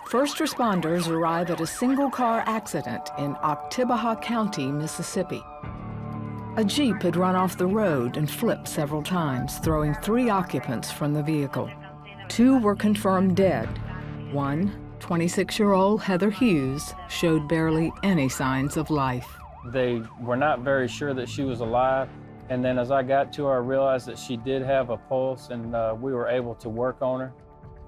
First responders arrive at a single-car accident in Oktibbeha County, Mississippi. A Jeep had run off the road and flipped several times, throwing 3 occupants from the vehicle. 2 were confirmed dead. One, 26-year-old Heather Hughes, showed barely any signs of life. They were not very sure that she was alive. And then as I got to her, I realized that she did have a pulse, and we were able to work on her.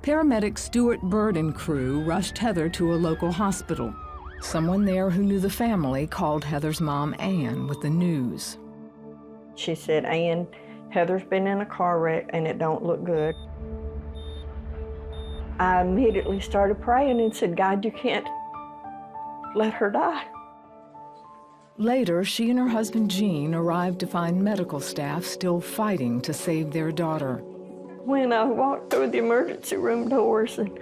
Paramedic Stuart Bird and crew rushed Heather to a local hospital. Someone there who knew the family called Heather's mom, Ann, with the news. She said, "Ann, Heather's been in a car wreck and it don't look good." I immediately started praying and said, "God, you can't let her die." Later, she and her husband, Gene, arrived to find medical staff still fighting to save their daughter. When I walked through the emergency room doors and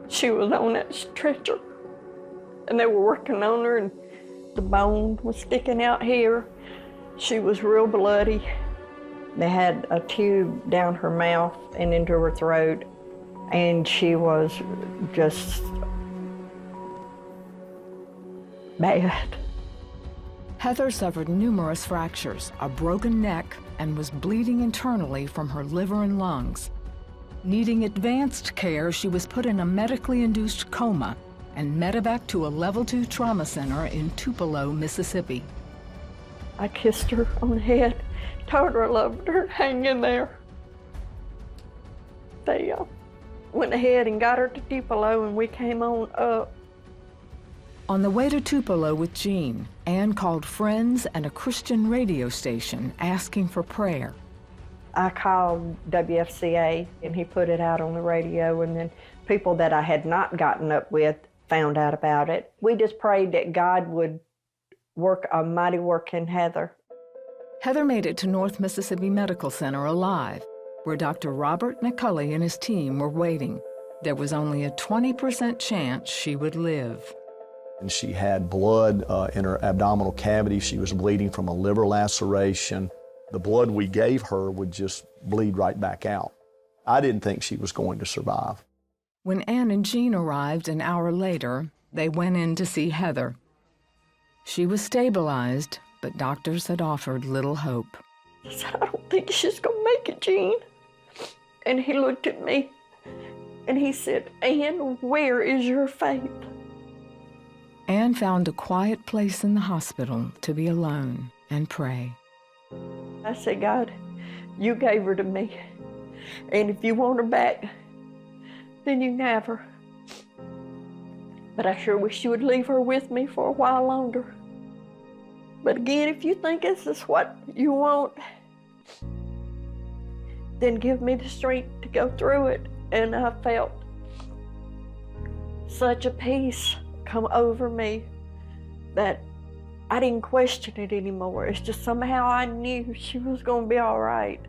she was on that stretcher and they were working on her and the bone was sticking out here, she was real bloody. They had a tube down her mouth and into her throat, and she was just bad. Heather suffered numerous fractures, a broken neck, and was bleeding internally from her liver and lungs. Needing advanced care, she was put in a medically induced coma and medevac to a level 2 trauma center in Tupelo, Mississippi. I kissed her on the head, told her I loved her, hang in there. They went ahead and got her to Tupelo, and we came on up. On the way to Tupelo with Gene, Ann called friends and a Christian radio station asking for prayer. I called WFCA, and he put it out on the radio, and then people that I had not gotten up with found out about it. We just prayed that God would work a mighty work in Heather. Heather made it to North Mississippi Medical Center alive, where Dr. Robert McCulley and his team were waiting. There was only a 20% chance she would live. And she had blood in her abdominal cavity. She was bleeding from a liver laceration. The blood we gave her would just bleed right back out. I didn't think she was going to survive. When Ann and Gene arrived an hour later, they went in to see Heather. She was stabilized, but doctors had offered little hope. I said, "I don't think she's gonna make it, Gene." And he looked at me and he said, "Ann, where is your faith?" Ann found a quiet place in the hospital to be alone and pray. I said, "God, you gave her to me, and if you want her back, then you can have her. But I sure wish you would leave her with me for a while longer. But again, if you think this is what you want, then give me the strength to go through it." And I felt such a peace come over me that I didn't question it anymore. It's just somehow I knew she was going to be all right.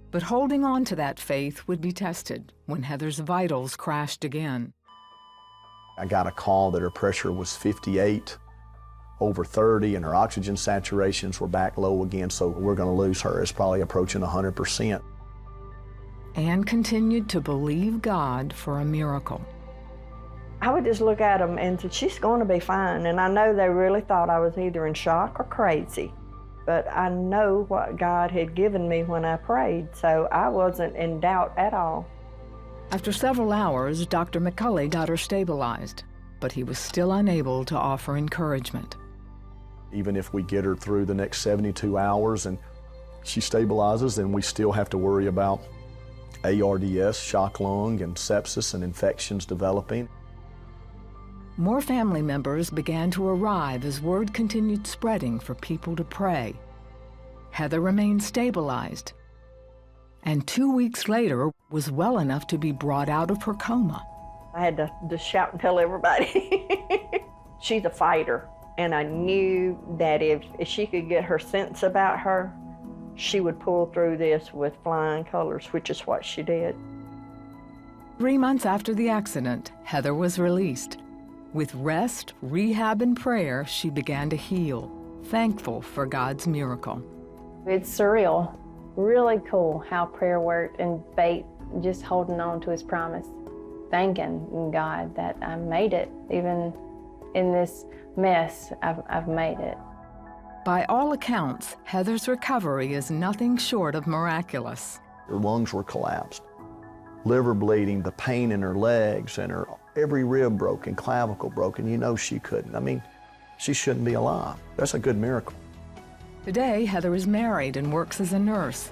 But holding on to that faith would be tested when Heather's vitals crashed again. I got a call that her pressure was 58 over 30 and her oxygen saturations were back low again, so we're going to lose her. It's probably approaching 100%. Ann continued to believe God for a miracle. I would just look at them and say, "She's going to be fine." And I know they really thought I was either in shock or crazy. But I know what God had given me when I prayed, so I wasn't in doubt at all. After several hours, Dr. McCulley got her stabilized, but he was still unable to offer encouragement. Even if we get her through the next 72 hours and she stabilizes, then we still have to worry about ARDS, shock lung, and sepsis and infections developing. More family members began to arrive as word continued spreading for people to pray. Heather remained stabilized, and 2 weeks later was well enough to be brought out of her coma. I had to just shout and tell everybody. She's a fighter, and I knew that if she could get her sense about her, she would pull through this with flying colors, which is what she did. 3 months after the accident, Heather was released. With rest, rehab, and prayer, she began to heal, thankful for God's miracle. It's surreal. Really cool how prayer worked and faith just holding on to his promise, thanking God that I made it. Even in this mess, I've made it. By all accounts, Heather's recovery is nothing short of miraculous. Her lungs were collapsed, liver bleeding, the pain in her legs, and her every rib broken, clavicle broken. You know she couldn't. I mean, she shouldn't be alive. That's a good miracle. Today, Heather is married and works as a nurse.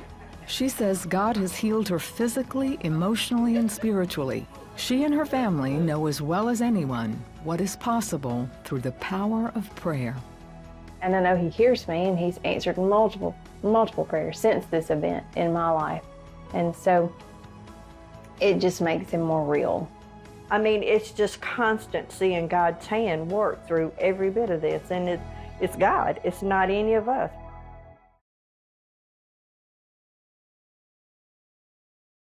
She says God has healed her physically, emotionally, and spiritually. She and her family know as well as anyone what is possible through the power of prayer. And I know he hears me, and he's answered multiple prayers since this event in my life. And so it just makes him more real. I mean, it's just constant seeing God's hand work through every bit of this, and it's God. It's not any of us.